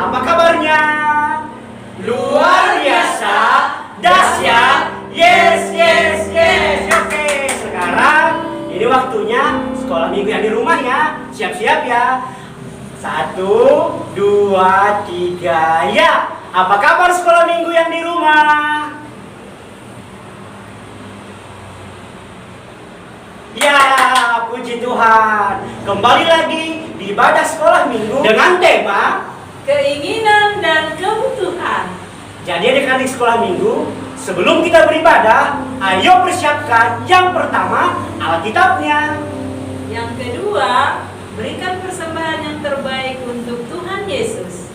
Apa kabarnya? Luar biasa, dahsyat, yes, yes, yes. Oke, sekarang ini waktunya sekolah minggu yang di rumah ya. Siap-siap ya. 1, 2, 3, ya. Apa kabar sekolah minggu yang di rumah? Ya, puji Tuhan. Kembali lagi di ibadah sekolah minggu dengan tema keinginan dan kebutuhan. Jadi adik-adik sekolah minggu, sebelum kita beribadah, ayo persiapkan yang pertama Alkitabnya. Yang kedua, berikan persembahan yang terbaik untuk Tuhan Yesus.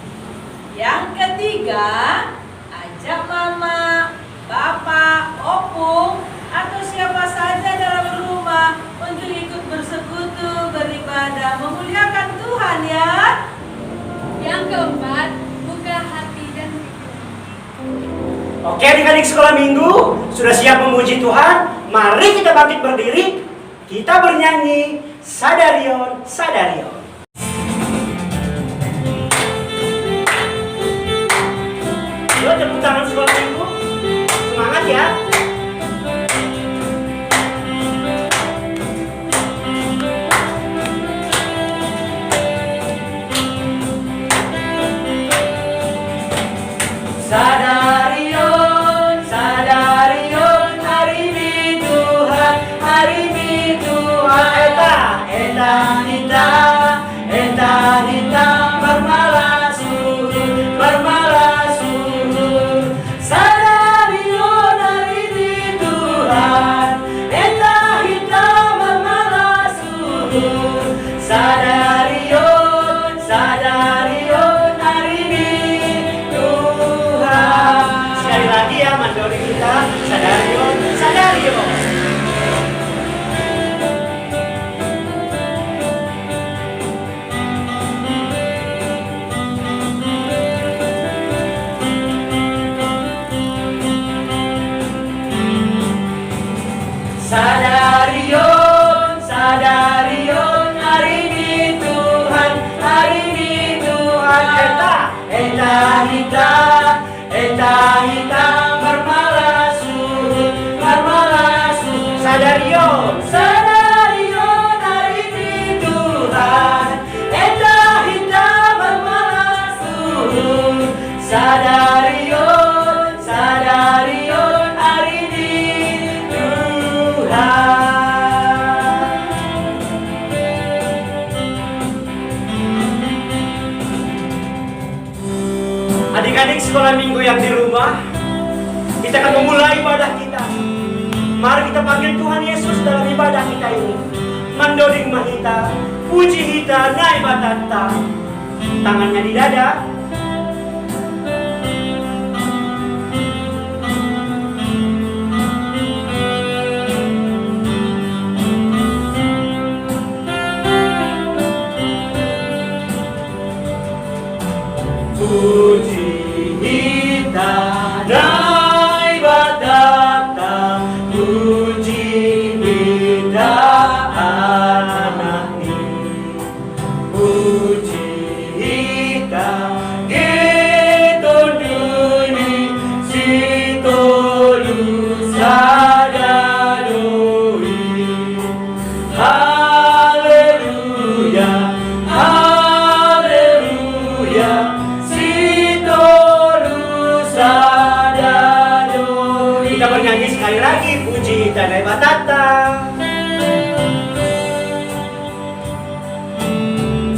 Yang ketiga, ajak mama, bapak, opung, atau siapa saja dalam rumah untuk ikut bersekutu, beribadah, memuliakan Tuhan ya. Yang keempat, buka hati dan pikiran. Oke adik-adik sekolah minggu, sudah siap memuji Tuhan? Mari kita bangkit berdiri, kita bernyanyi Sadarion, Sadarion. Yuk tepuk tangan sekolah minggu, semangat ya. Sadarion, Sadarion, hari ini Tuhan, hari ini Tuhan. Eta hita, bermalas surut. Sadarion, hari ini Tuhan, eta hita, bermalas surut. Sadarion, Sadarion, hari ini Tuhan. Sekali lagi ya mandori kita, Sadarion, Sadarion. Sadarion, Sadarion, hari ini Tuhan, hari ini Tuhan. Eta hita, bermalas surut. Sadarion, Sadarion, hari ini Tuhan, eta hita, bermalas surut. Sadarion, Sadarion, hari ini Tuhan. Adik-adik sekolah minggu yang di rumah, kita akan memulai ibadah kita. Mari kita panggil Tuhan Yesus dalam ibadah kita ini. Mandoring mahita, puji hita, naibatata. Tangannya di dada. Puji hita, naibatata. Puji hita, anani. Puji hita, getonduni, sitolu sadadoi. Haleluya, haleluya, sitolu sadadoi. Kita bernyanyi sekali lagi, puji hita, naibatata.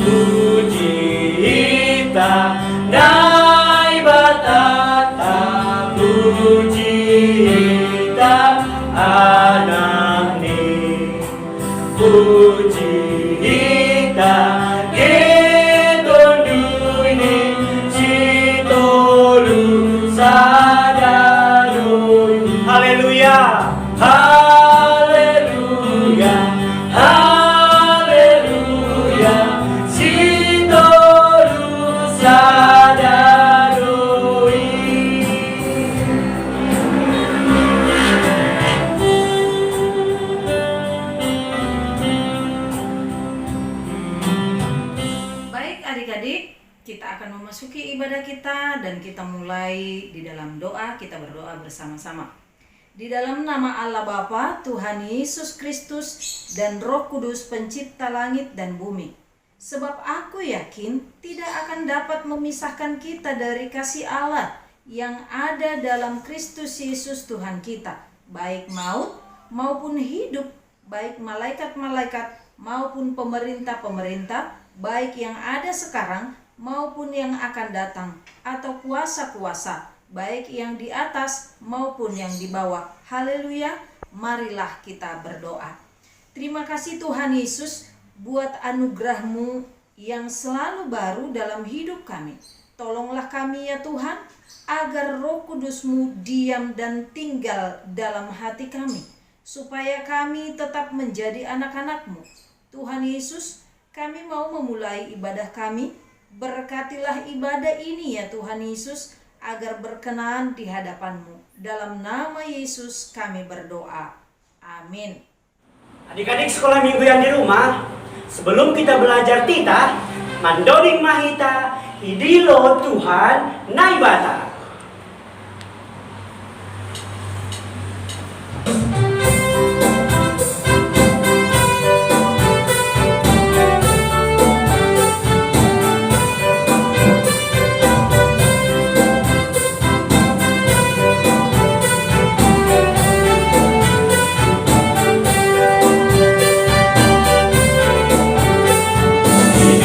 Puji hita, naibatata. Puji hita, anani. Puji hita, getonduni, sitolu sadadoi. Haleluya, haleluya. ibadah kita dan kita mulai di dalam doa. Kita berdoa bersama-sama. Di dalam nama Allah Bapa, Tuhan Yesus Kristus dan Roh Kudus pencipta langit dan bumi. Sebab aku yakin tidak akan dapat memisahkan kita dari kasih Allah yang ada dalam Kristus Yesus Tuhan kita, baik maut maupun hidup, baik malaikat-malaikat maupun pemerintah-pemerintah, baik yang ada sekarang maupun yang akan datang, atau kuasa-kuasa, baik yang di atas maupun yang di bawah. Haleluya. Marilah kita berdoa. Terima kasih Tuhan Yesus buat anugerah-Mu yang selalu baru dalam hidup kami. Tolonglah kami ya Tuhan, agar Roh Kudus-Mu diam dan tinggal dalam hati kami, supaya kami tetap menjadi anak-anak-Mu. Tuhan Yesus, kami mau memulai ibadah kami. Berkatilah ibadah ini ya Tuhan Yesus, agar berkenan di hadapan-Mu. Dalam nama Yesus kami berdoa. Amin. Adik-adik sekolah minggu yang di rumah, sebelum kita belajar titah, mandoning mahita, idilo Tuhan naibata.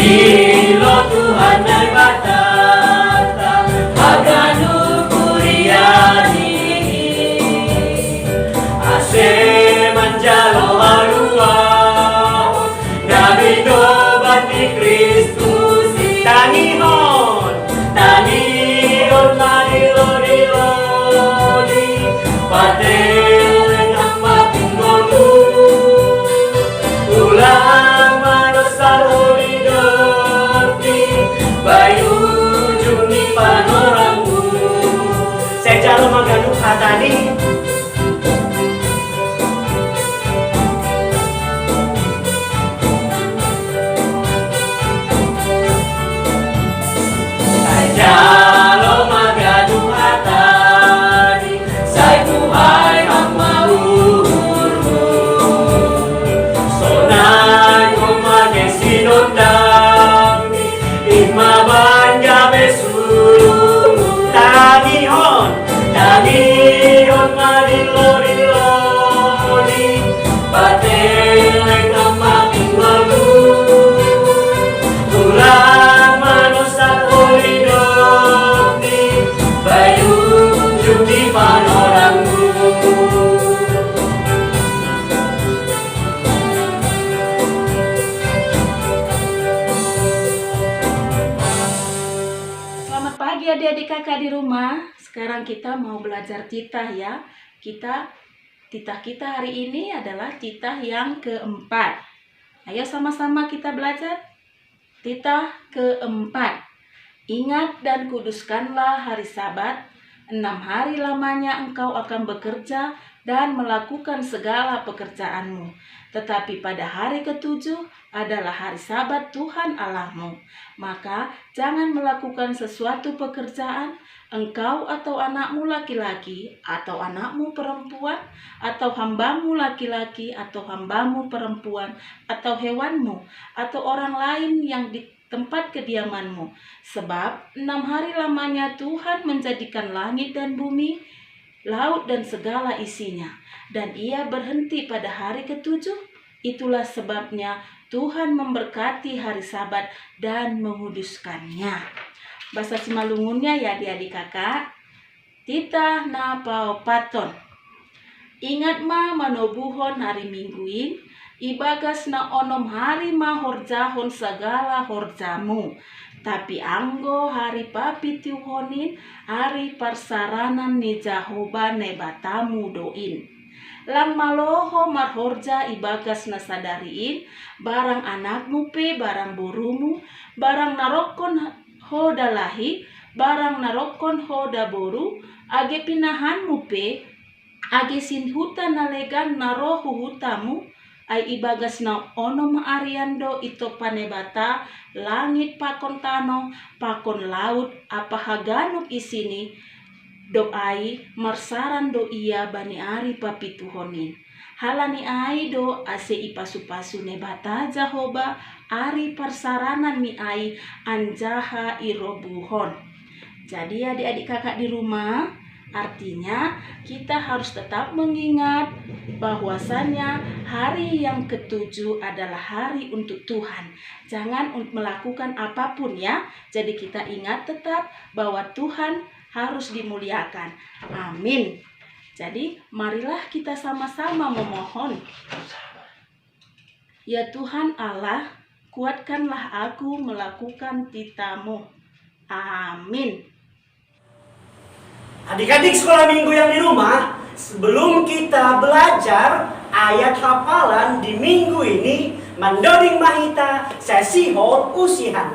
Idilo Tuhan naibata, aganu kuriani, ase manjalo alua, nabi dobat di Kristus, tanihon marilori, patel ang mapingolu, ulang manosal bayu juni panoramu. Saya jalo maganu hatani. Saya jalo maganu hatani. Saya Tuhan ang mauhurmu. Sonay umage sinondang Mabanja besulu tanihon marilori, pateleng amapingwalu, tulang manusak horidoni, bayu judi panoramu. Pagi adik-adik kakak di rumah. Sekarang kita mau belajar titah ya. Titah kita hari ini adalah titah yang keempat. Ayo sama-sama kita belajar. Titah keempat. Ingat dan kuduskanlah hari Sabat. 6 hari lamanya engkau akan bekerja dan melakukan segala pekerjaanmu. Tetapi pada hari ketujuh adalah hari Sabat Tuhan Allahmu. Maka jangan melakukan sesuatu pekerjaan, engkau atau anakmu laki-laki, atau anakmu perempuan, atau hambamu laki-laki, atau hambamu perempuan, atau hewanmu, atau orang lain yang di tempat kediamanmu. Sebab 6 hari lamanya Tuhan menjadikan langit dan bumi, laut dan segala isinya. Dan ia berhenti pada hari ketujuh. Itulah sebabnya Tuhan memberkati hari Sabat dan menguduskannya. Bahasa Simalungunnya ya adik-adik kakak. Titah na paopaton. Ingat ma manobuhon hari mingguin, ibagas na onom hari ma horjahon segala horjamu. Tapi anggo hari papitiuhonin, hari parsaranan ni Jahoba nebatamu doin. Lang maloho marhorja ibagas nasadariin, barang anakmu pe, barang burumu, barang narokon hoda lahi, barang narokon hoda boru, age pinahanmu pe, age sinhuta nalegan narohu hutamu, ai ibagasna ono maariando ito panebata langit pakon tano pakon laut apa haganuk isini do ai marsaran do ia bani ari papituhonin halani ai do ase ipasu-pasu nebata Jahoba ari parsaranan mi ai anjaha irobuhon. Jadi adik-adik kakak di rumah, artinya kita harus tetap mengingat bahwasannya hari yang ketujuh adalah hari untuk Tuhan. Jangan melakukan apapun ya. Jadi kita ingat tetap bahwa Tuhan harus dimuliakan. Amin. Jadi marilah kita sama-sama memohon. Ya Tuhan Allah, kuatkanlah aku melakukan titah-Mu. Amin. Adik-adik sekolah minggu yang di rumah, sebelum kita belajar ayat hafalan di minggu ini, Mandoding Mahita sesi hot usihan.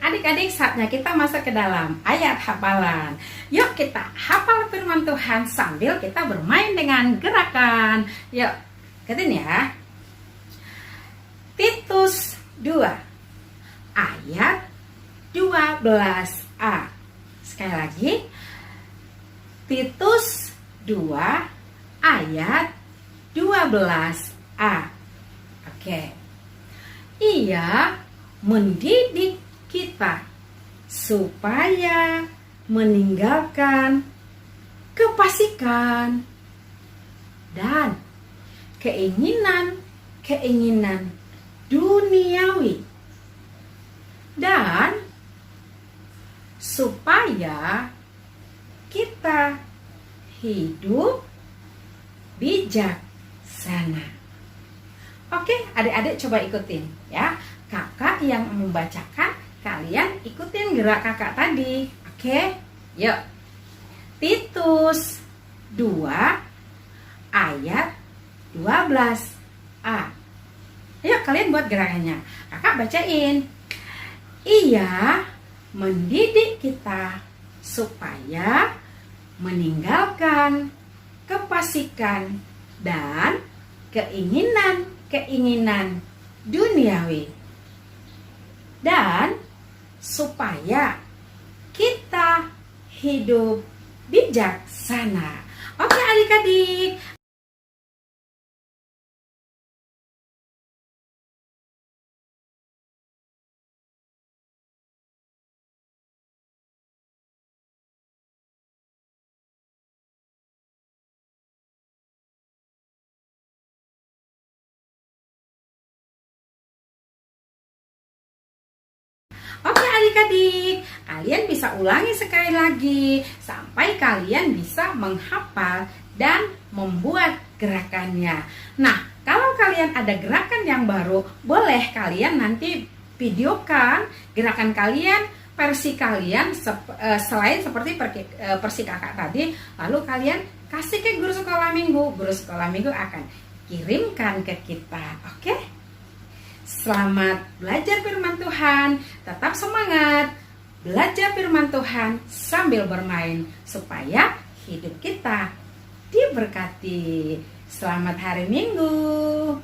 Adik-adik, saatnya kita masuk ke dalam ayat hafalan. Yuk kita hafal firman Tuhan sambil kita bermain dengan gerakan. Yuk, ikutin ya. Titus 2 ayat 12a. Sekali lagi, Titus 2 ayat 12a. Oke. Ia mendidik kita supaya meninggalkan kefasikan dan keinginan duniawi, dan supaya kita hidup bijaksana. Oke, adik-adik coba ikutin ya. Kakak yang membacakan, kalian ikutin gerak kakak tadi. Oke, yuk. Titus 2 ayat 12a. Ayo kalian buat gerakannya. Kakak bacain. Ia mendidik kita supaya meninggalkan kefasikan dan keinginan duniawi, dan supaya kita hidup bijaksana. Oke adik-adik. Oke adik-adik, kalian bisa ulangi sekali lagi sampai kalian bisa menghafal dan membuat gerakannya. Nah, Kalau kalian ada gerakan yang baru, boleh kalian nanti videokan gerakan kalian, versi kalian selain seperti versi kakak tadi. Lalu kalian kasih ke guru sekolah minggu. Guru sekolah minggu akan kirimkan ke kita. Oke? Selamat belajar firman Tuhan. Tetap semangat belajar firman Tuhan sambil bermain supaya hidup kita diberkati. Selamat hari Minggu.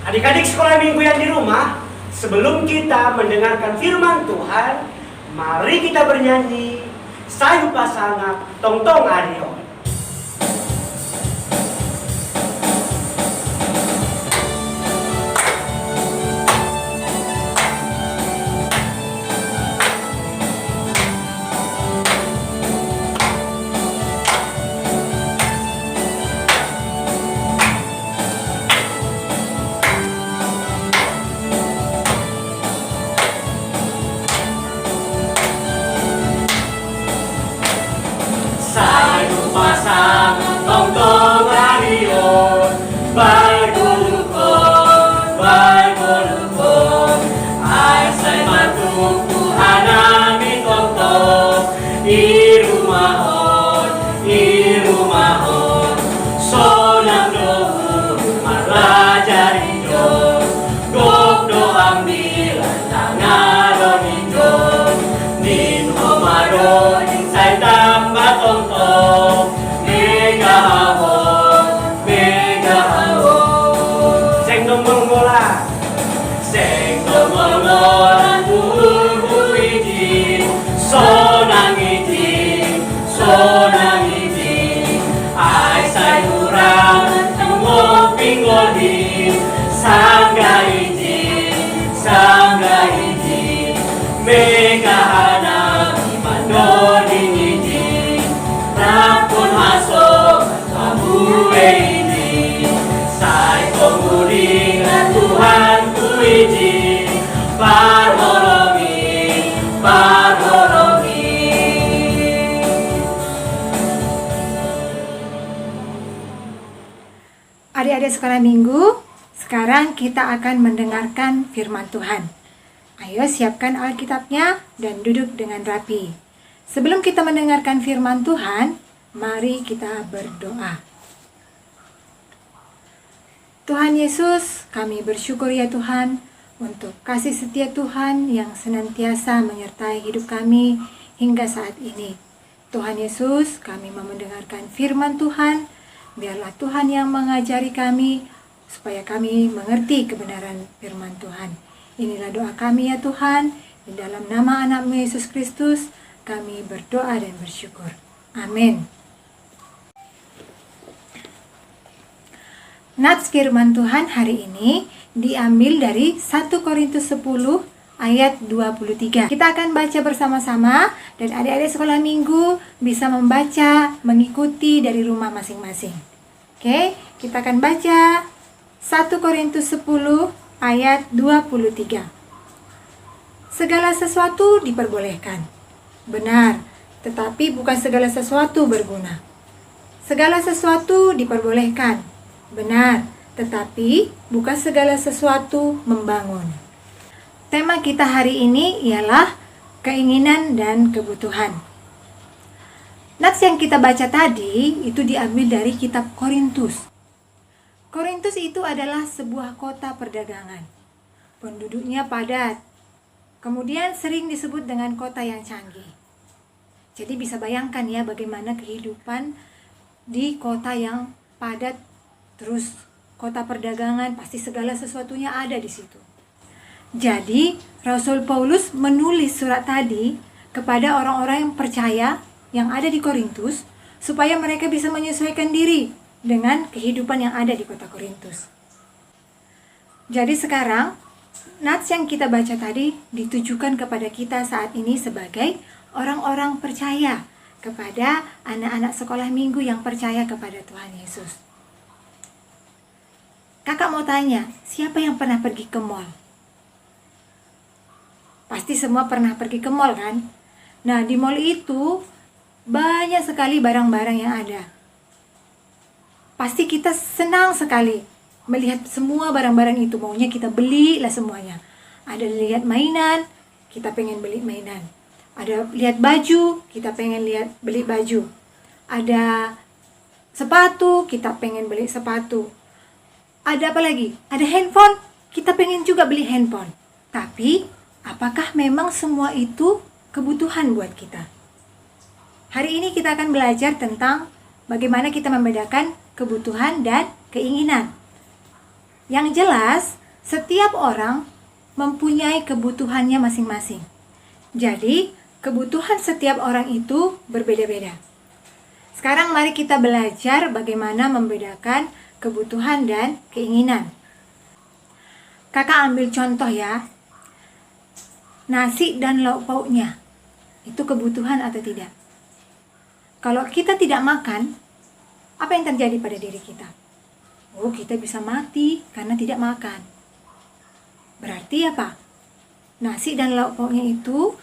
Adik-adik sekolah minggu yang di rumah, sebelum kita mendengarkan firman Tuhan, mari kita bernyanyi Sayu Pasangan Tong-tong Adio. Adik-adik sekolah minggu, sekarang kita akan mendengarkan firman Tuhan. Ayo siapkan Alkitabnya dan duduk dengan rapi. Sebelum kita mendengarkan firman Tuhan, mari kita berdoa. Tuhan Yesus, kami bersyukur ya Tuhan untuk kasih setia Tuhan yang senantiasa menyertai hidup kami hingga saat ini. Tuhan Yesus, kami mau mendengarkan firman Tuhan. Biarlah Tuhan yang mengajari kami supaya kami mengerti kebenaran firman Tuhan. Inilah doa kami ya Tuhan. Di dalam nama anak-Mu Yesus Kristus kami berdoa dan bersyukur. Amin. Nats firman Tuhan hari ini diambil dari 1 Korintus 10 ayat 23. Kita akan baca bersama-sama dan adik-adik sekolah minggu bisa membaca, mengikuti dari rumah masing-masing. Oke, kita akan baca 1 Korintus 10 ayat 23. Segala sesuatu diperbolehkan. Benar, tetapi bukan segala sesuatu berguna. Segala sesuatu diperbolehkan. Benar, tetapi bukan segala sesuatu membangun. Tema kita hari ini ialah keinginan dan kebutuhan. Nats yang kita baca tadi itu diambil dari kitab Korintus. Korintus itu adalah sebuah kota perdagangan. Penduduknya padat. Kemudian sering disebut dengan kota yang canggih. Jadi bisa bayangkan ya bagaimana kehidupan di kota yang padat, terus kota perdagangan, pasti segala sesuatunya ada di situ. Jadi, Rasul Paulus menulis surat tadi kepada orang-orang yang percaya yang ada di Korintus supaya mereka bisa menyesuaikan diri dengan kehidupan yang ada di kota Korintus. Jadi sekarang, nats yang kita baca tadi ditujukan kepada kita saat ini sebagai orang-orang percaya, kepada anak-anak sekolah minggu yang percaya kepada Tuhan Yesus. Kakak mau tanya, siapa yang pernah pergi ke mall? Pasti semua pernah pergi ke mall kan? Nah, di mall itu banyak sekali barang-barang yang ada. pasti kita senang sekali melihat semua barang-barang itu. Maunya kita belilah semuanya. Ada lihat mainan, kita pengen beli mainan. Ada lihat baju, kita pengen beli baju. Ada sepatu, kita pengen beli sepatu. Ada apa lagi? Ada handphone, kita pengen juga beli handphone. Tapi, apakah memang semua itu kebutuhan buat kita? Hari ini kita akan belajar tentang bagaimana kita membedakan kebutuhan dan keinginan. Yang jelas, setiap orang mempunyai kebutuhannya masing-masing. Jadi, kebutuhan setiap orang itu berbeda-beda. Sekarang mari kita belajar bagaimana membedakan kebutuhan dan keinginan. Kakak ambil contoh ya. Nasi dan lauk pauknya. Itu kebutuhan atau tidak? Kalau kita tidak makan, apa yang terjadi pada diri kita? Oh, kita bisa mati karena tidak makan. Berarti apa? Nasi dan lauk pauknya itu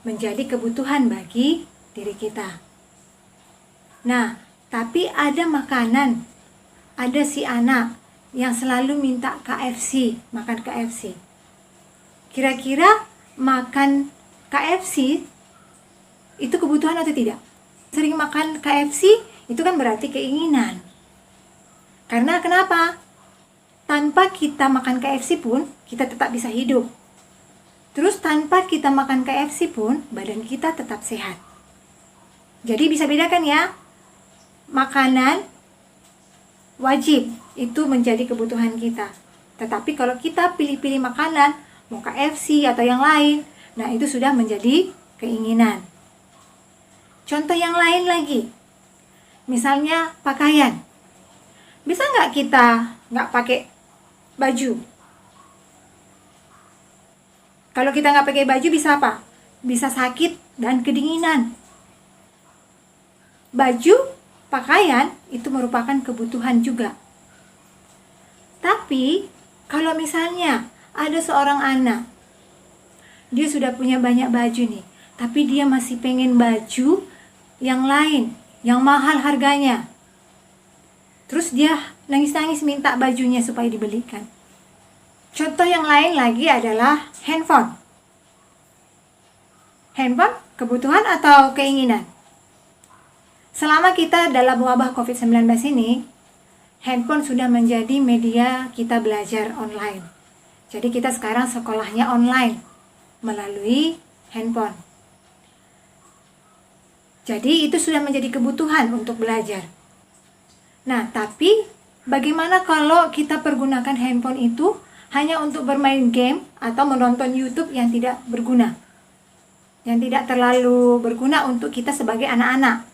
menjadi kebutuhan bagi diri kita. Nah, tapi ada makanan, ada si anak yang selalu minta KFC, makan KFC. Kira-kira makan KFC itu kebutuhan atau tidak? Sering makan KFC itu kan berarti keinginan. Karena kenapa? Tanpa kita makan KFC pun, kita tetap bisa hidup. Terus tanpa kita makan KFC pun, badan kita tetap sehat. Jadi bisa bedakan ya. Makanan wajib itu menjadi kebutuhan kita. Tetapi kalau kita pilih-pilih makanan, mau KFC atau yang lain, nah itu sudah menjadi keinginan. Contoh yang lain lagi. Misalnya pakaian. Bisa nggak kita nggak pakai baju? Kalau kita nggak pakai baju bisa apa? Bisa sakit dan kedinginan. Baju, pakaian itu merupakan kebutuhan juga. Tapi kalau misalnya ada seorang anak, dia sudah punya banyak baju nih, tapi dia masih pengen baju yang lain, yang mahal harganya. Terus dia nangis-nangis minta bajunya supaya dibelikan. Contoh yang lain lagi adalah handphone. Handphone kebutuhan atau keinginan? Selama kita dalam wabah COVID-19 ini, handphone sudah menjadi media kita belajar online. Jadi kita sekarang sekolahnya online melalui handphone. Jadi itu sudah menjadi kebutuhan untuk belajar. Nah, tapi bagaimana kalau kita pergunakan handphone itu hanya untuk bermain game atau menonton YouTube yang tidak berguna? Yang tidak terlalu berguna untuk kita sebagai anak-anak.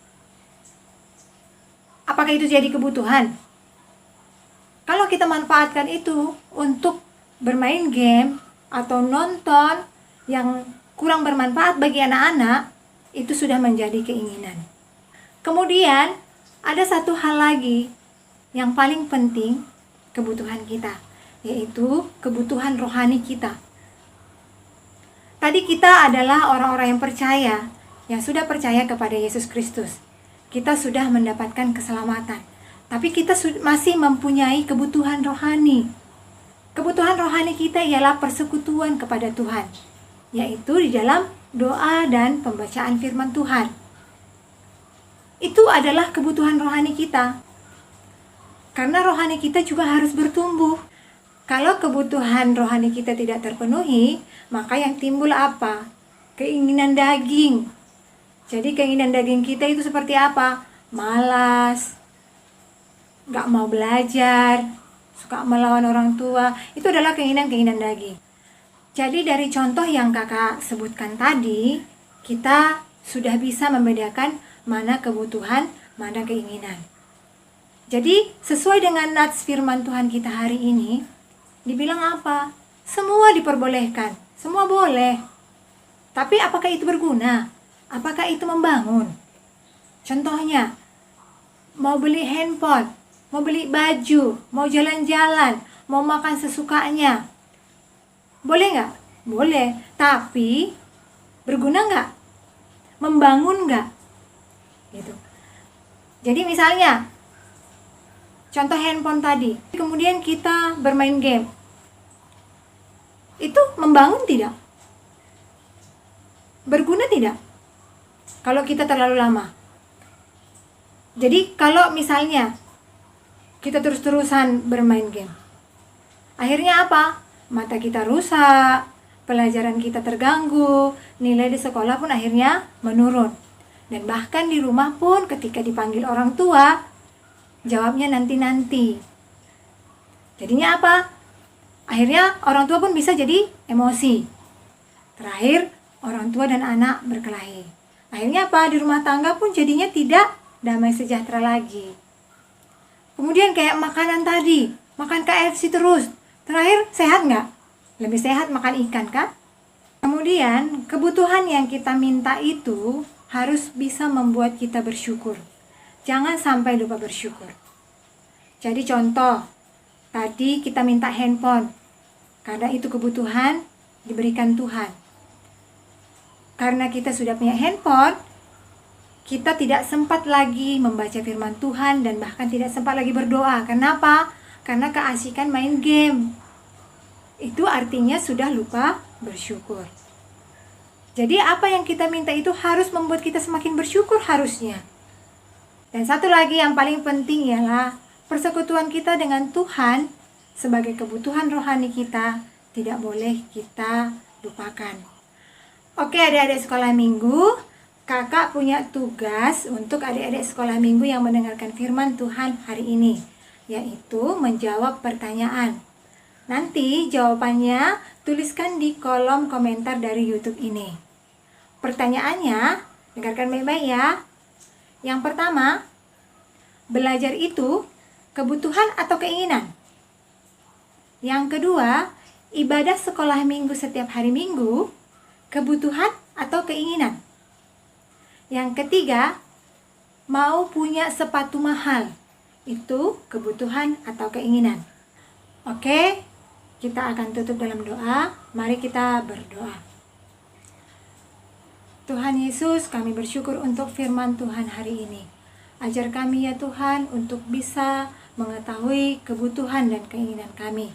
Apakah itu jadi kebutuhan? Kalau kita manfaatkan itu untuk bermain game atau nonton yang kurang bermanfaat bagi anak-anak, itu sudah menjadi keinginan. Kemudian, ada satu hal lagi yang paling penting, kebutuhan kita, yaitu kebutuhan rohani kita. Tadi kita adalah orang-orang yang percaya, yang sudah percaya kepada Yesus Kristus. Kita sudah mendapatkan keselamatan. Tapi kita masih mempunyai kebutuhan rohani. Kebutuhan rohani kita ialah persekutuan kepada Tuhan, yaitu di dalam doa dan pembacaan firman Tuhan. Itu adalah kebutuhan rohani kita. Karena rohani kita juga harus bertumbuh. Kalau kebutuhan rohani kita tidak terpenuhi, maka yang timbul apa? Keinginan daging. Jadi keinginan daging kita itu seperti apa? Malas, gak mau belajar, suka melawan orang tua. Itu adalah keinginan-keinginan daging. Jadi dari contoh yang kakak sebutkan tadi, kita sudah bisa membedakan mana kebutuhan, mana keinginan. Jadi sesuai dengan nats firman Tuhan kita hari ini, dibilang apa? Semua diperbolehkan, semua boleh. Tapi apakah itu berguna? Apakah itu membangun? Contohnya, mau beli handphone, mau beli baju, mau jalan-jalan, mau makan sesukanya. Boleh nggak? Boleh. Tapi berguna nggak? Membangun nggak? Gitu. Jadi misalnya, contoh handphone tadi, kemudian kita bermain game, itu membangun tidak? Berguna tidak? Kalau kita terlalu lama. Jadi kalau misalnya kita terus-terusan bermain game, akhirnya apa? Mata kita rusak, pelajaran kita terganggu, nilai di sekolah pun akhirnya menurun. Dan bahkan di rumah pun ketika dipanggil orang tua, jawabnya nanti-nanti. Jadinya apa? Akhirnya orang tua pun bisa jadi emosi. Terakhir, orang tua dan anak berkelahi. Akhirnya apa? Di rumah tangga pun jadinya tidak damai sejahtera lagi. Kemudian kayak makanan tadi, makan KFC terus. Terakhir, sehat nggak? Lebih sehat makan ikan kan? Kemudian, kebutuhan yang kita minta itu harus bisa membuat kita bersyukur. Jangan sampai lupa bersyukur. Jadi contoh, tadi kita minta handphone. Karena itu kebutuhan diberikan Tuhan. Karena kita sudah punya handphone, kita tidak sempat lagi membaca firman Tuhan dan bahkan tidak sempat lagi berdoa. Kenapa? Karena keasikan main game. Itu artinya sudah lupa bersyukur. Jadi apa yang kita minta itu harus membuat kita semakin bersyukur harusnya. Dan satu lagi yang paling penting ialah persekutuan kita dengan Tuhan sebagai kebutuhan rohani kita tidak boleh kita lupakan. Oke adik-adik sekolah minggu, kakak punya tugas untuk adik-adik sekolah minggu yang mendengarkan firman Tuhan hari ini, yaitu menjawab pertanyaan. Nanti jawabannya tuliskan di kolom komentar dari YouTube ini. Pertanyaannya, dengarkan baik-baik ya. Yang pertama, belajar itu kebutuhan atau keinginan? Yang kedua, ibadah sekolah minggu setiap hari Minggu, kebutuhan atau keinginan? Yang ketiga, mau punya sepatu mahal, itu kebutuhan atau keinginan? Oke, kita akan tutup dalam doa. Mari kita berdoa. Tuhan Yesus, kami bersyukur untuk firman Tuhan hari ini. Ajar kami ya Tuhan untuk bisa mengetahui kebutuhan dan keinginan kami.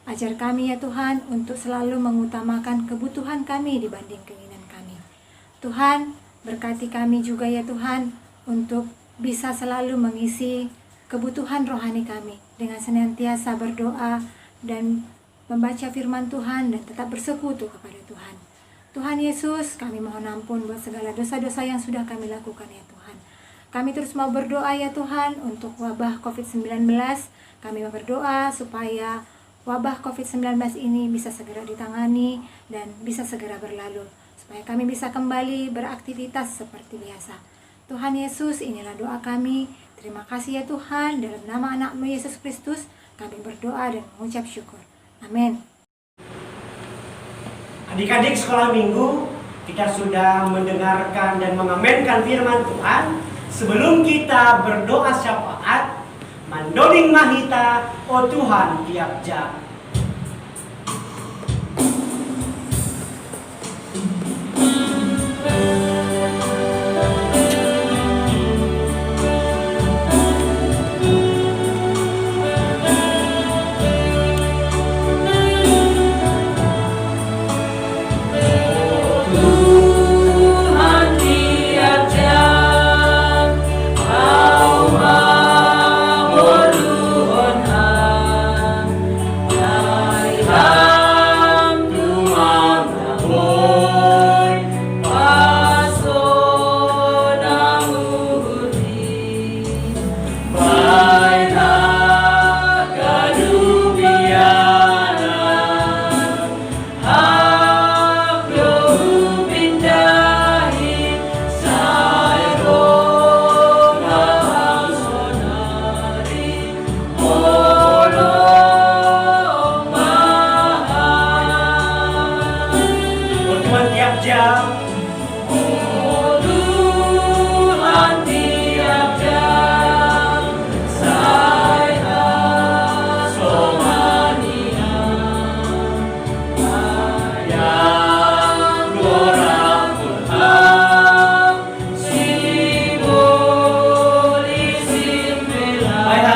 Ajar kami ya Tuhan untuk selalu mengutamakan kebutuhan kami dibanding keinginan kami. Tuhan, berkati kami juga ya Tuhan untuk bisa selalu mengisi kebutuhan rohani kami dengan senantiasa berdoa dan membaca firman Tuhan dan tetap bersekutu kepada Tuhan. Tuhan Yesus, kami mohon ampun buat segala dosa-dosa yang sudah kami lakukan ya Tuhan. Kami terus mau berdoa ya Tuhan untuk wabah COVID-19. Kami mau berdoa supaya wabah COVID-19 ini bisa segera ditangani dan bisa segera berlalu. Supaya kami bisa kembali beraktivitas seperti biasa. Tuhan Yesus, inilah doa kami. Terima kasih ya Tuhan, dalam nama anak-Mu Yesus Kristus, kami berdoa dan mengucap syukur. Amin. Adik-adik sekolah minggu, kita sudah mendengarkan dan mengamenkan firman Tuhan. Sebelum kita berdoa syafaat, mandoding mahita, oh Tuhan tiap jam.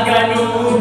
Ganu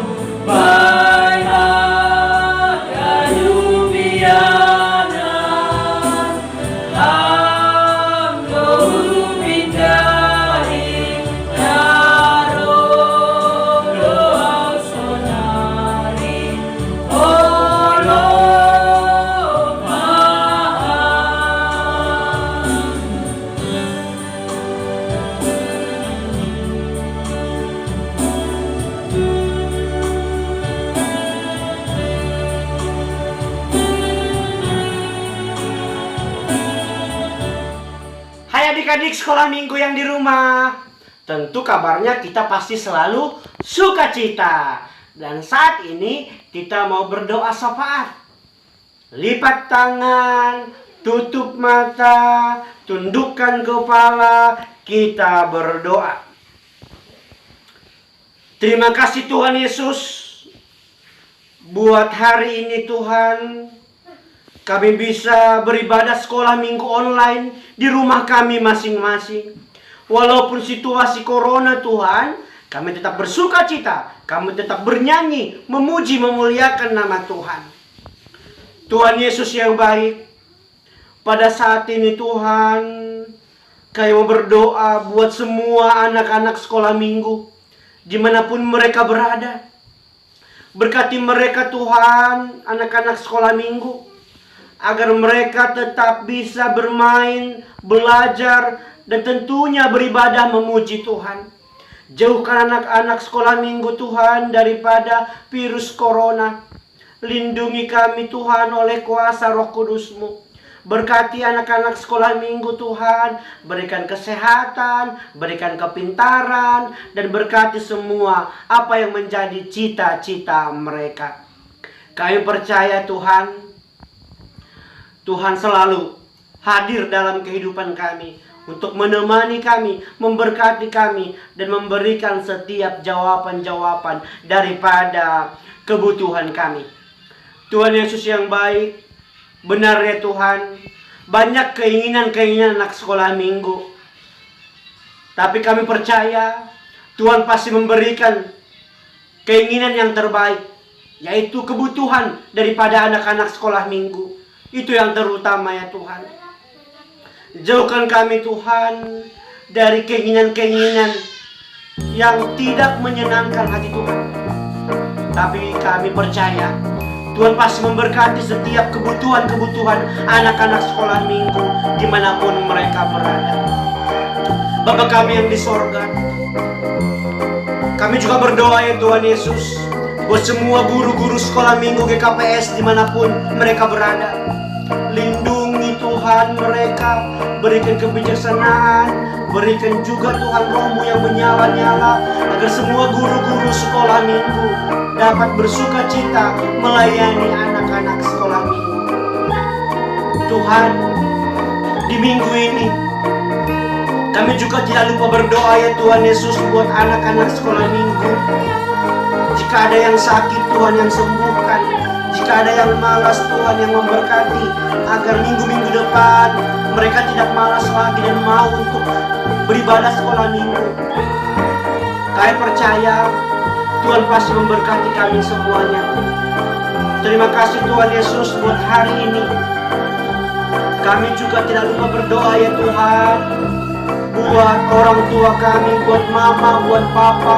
adik-adik sekolah minggu yang di rumah? Tentu kabarnya kita pasti selalu sukacita. Dan saat ini kita mau berdoa syafaat. Lipat tangan, tutup mata, tundukkan kepala, kita berdoa. Terima kasih Tuhan Yesus, buat hari ini Tuhan, kami bisa beribadah sekolah minggu online di rumah kami masing-masing. Walaupun situasi corona Tuhan, kami tetap bersuka cita, kami tetap bernyanyi, memuji, memuliakan nama Tuhan. Tuhan Yesus yang baik, pada saat ini Tuhan, kami mau berdoa buat semua anak-anak sekolah minggu, dimanapun mereka berada. Berkati mereka Tuhan, anak-anak sekolah minggu, agar mereka tetap bisa bermain, belajar, dan tentunya beribadah memuji Tuhan. Jauhkan anak-anak sekolah minggu Tuhan daripada virus corona. Lindungi kami Tuhan oleh kuasa Roh Kudus-Mu. Berkati anak-anak sekolah minggu Tuhan, berikan kesehatan, berikan kepintaran, dan berkati semua apa yang menjadi cita-cita mereka. Kami percaya Tuhan, Tuhan selalu hadir dalam kehidupan kami untuk menemani kami, memberkati kami, dan memberikan setiap jawaban-jawaban daripada kebutuhan kami. Tuhan Yesus yang baik, benar ya Tuhan, banyak keinginan-keinginan anak sekolah minggu. Tapi kami percaya Tuhan pasti memberikan keinginan yang terbaik, yaitu kebutuhan daripada anak-anak sekolah minggu. Itu yang terutama ya Tuhan. Jauhkan kami Tuhan dari keinginan-keinginan yang tidak menyenangkan hati Tuhan. Tapi kami percaya Tuhan pasti memberkati setiap kebutuhan-kebutuhan anak-anak sekolah minggu dimanapun mereka berada. Bapa kami yang di sorga, kami juga berdoa ya Tuhan Yesus, buat semua guru-guru sekolah minggu GKPS dimanapun mereka berada. Lindungi Tuhan mereka, berikan kebijaksanaan, berikan juga Tuhan Roh-Mu yang menyala-nyala, agar semua guru-guru sekolah minggu dapat bersuka cita melayani anak-anak sekolah minggu. Tuhan, di minggu ini kami juga tidak lupa berdoa ya Tuhan Yesus buat anak-anak sekolah minggu. Jika ada yang sakit Tuhan yang sembuhkan, jika ada yang malas Tuhan yang memberkati, agar minggu-minggu depan mereka tidak malas lagi dan mau untuk beribadah sekolah minggu. Kami percaya Tuhan pasti memberkati kami semuanya. Terima kasih Tuhan Yesus buat hari ini. Kami juga tidak lupa berdoa ya Tuhan, buat orang tua kami, buat mama, buat papa.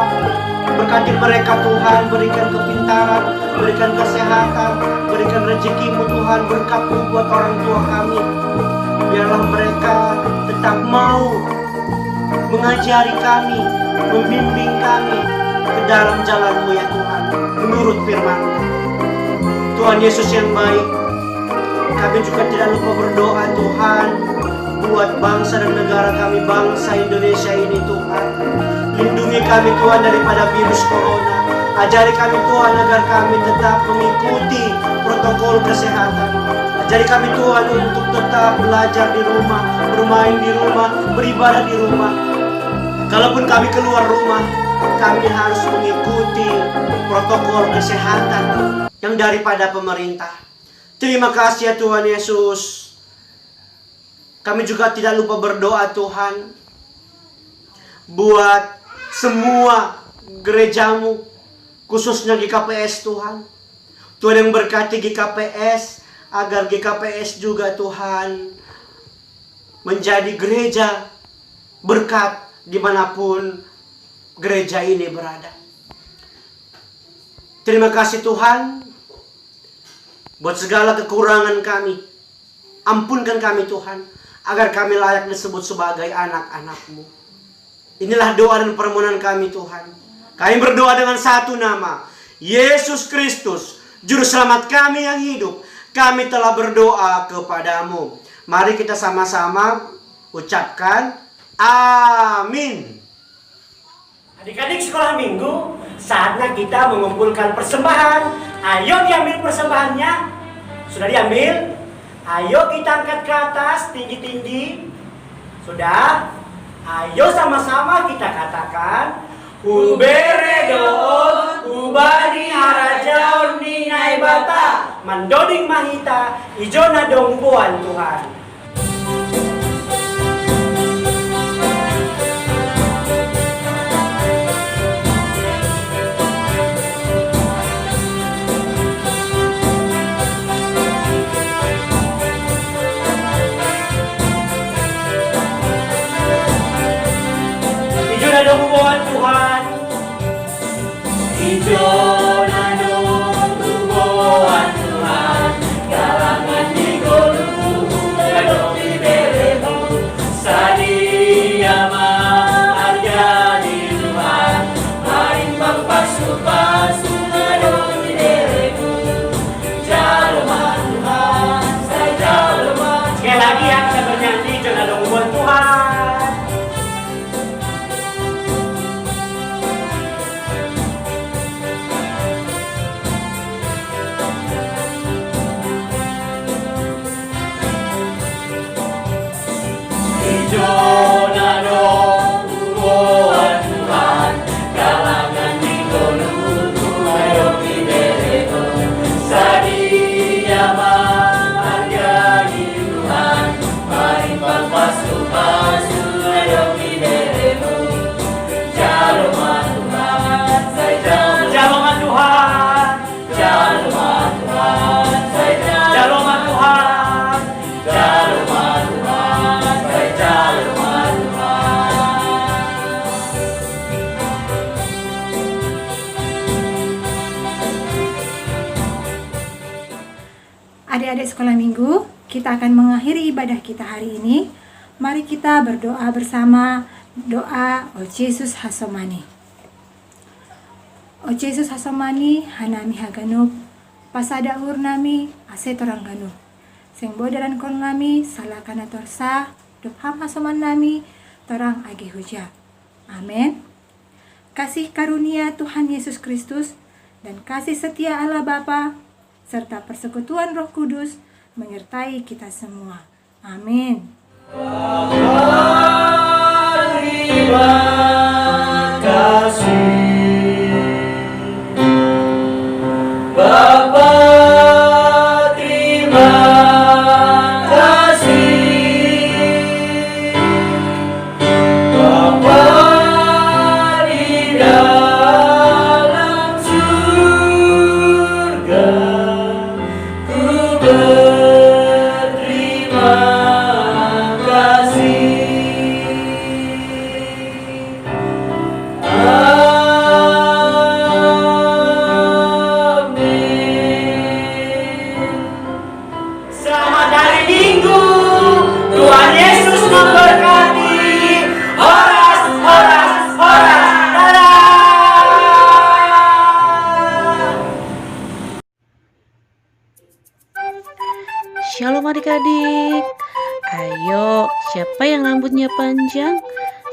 Berkati mereka Tuhan, berikan kepintaran, berikan kesehatan, berikan rezeki-Mu Tuhan, berkat-Mu buat orang tua kami. Biarlah mereka tetap mau mengajari kami, membimbing kami ke dalam jalan-Mu ya Tuhan, menurut firman-Mu. Tuhan Yesus yang baik, kami juga tidak lupa berdoa Tuhan buat bangsa dan negara kami, bangsa Indonesia ini Tuhan. Lindungi kami Tuhan daripada virus corona. Ajari kami Tuhan agar kami tetap mengikuti protokol kesehatan. Ajari kami Tuhan untuk tetap belajar di rumah, bermain di rumah, beribadah di rumah. Kalaupun kami keluar rumah, kami harus mengikuti protokol kesehatan yang daripada pemerintah. Terima kasih ya Tuhan Yesus. Kami juga tidak lupa berdoa Tuhan buat semua gereja-Mu, khususnya GKPS Tuhan. Tuhan yang berkati GKPS, agar GKPS juga Tuhan menjadi gereja berkat dimanapun gereja ini berada. Terima kasih Tuhan buat segala kekurangan kami. Ampunkan kami Tuhan, agar kami layak disebut sebagai anak-anak-Mu. Inilah doa dan permohonan kami Tuhan. Kami berdoa dengan satu nama, Yesus Kristus, Juru Selamat kami yang hidup. Kami telah berdoa kepadamu. Mari kita sama-sama ucapkan Amin. Adik-adik sekolah minggu, saatnya kita mengumpulkan persembahan. Ayo diambil persembahannya. Sudah diambil? Ayo kita angkat ke atas tinggi-tinggi. Sudah? Ayo sama-sama kita katakan, Ubere doon, ubani harajaon ni naibata, mandoding mahita, ijo na dongbuan Tuhan. Ijo na dongbuan Tuhan. Ijo na dongbuan Tuhan, galangan di golu, gadong di beremu, sadia harga di Tuhan, maring pasu-pasu, gadong di beremu, jalma Tuhan, saya jalma. Sekali lagi ya, kita bernyanyi, Ijo na dongbuan Tuhan. Ijo na dongbuan Tuhan, galangan di golu, gadong di beremu, sadia harga di Tuhan, maring pasu-pasu, gadong di beremu, jalma Tuhan, saya jalma Tuhan, jalma Tuhan, saya jalma Tuhan, jalma Tuhan, saya jalma Tuhan. Adik-adik sekolah minggu, kita akan mengakhiri ibadah kita hari ini. Mari kita berdoa bersama doa O Jesus Hasomani. O Jesus Hasomani, hanami haganub, pasada nami, ase torang ganub. Seng bodaran kon nami, salakana torsa, dop ham hasoman nami, torang age huja. Amin. Kasih karunia Tuhan Yesus Kristus dan kasih setia Allah Bapa serta persekutuan Roh Kudus menyertai kita semua. Amin. Terima kasih Bapa, terima kasih Bapa di dalam surga, ku berterima kasih. Selamat hari Minggu. Tuhan Yesus memberkati. Horas, horas, horas. Dadah. Shalom adik-adik. Ayo, siapa yang rambutnya panjang?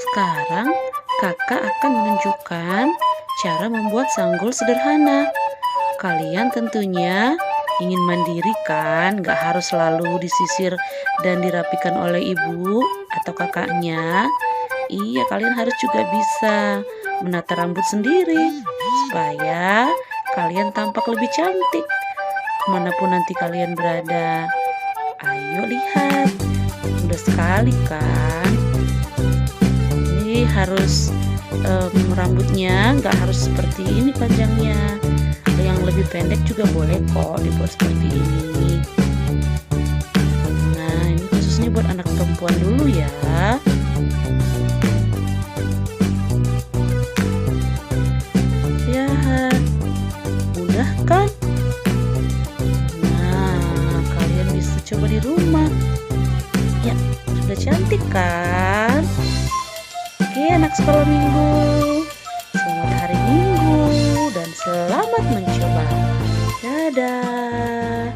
Sekarang kakak akan menunjukkan cara membuat sanggul sederhana. Kalian tentunya ingin mandiri kan? Gak harus selalu disisir dan dirapikan oleh ibu atau kakaknya. Iya, kalian harus juga bisa menata rambut sendiri supaya kalian tampak lebih cantik kemanapun nanti kalian berada. Ayo lihat, mudah sekali kan? Ini harus rambutnya nggak harus seperti ini panjangnya. Yang lebih pendek juga boleh kok dibuat seperti ini. Nah, ini khususnya buat anak perempuan dulu ya. Ya, mudah kan? Nah, kalian bisa coba di rumah. Ya, sudah cantik kan? Oke, anak sekolah minggu, selamat hari Minggu dan selamat mencoba. Dadah.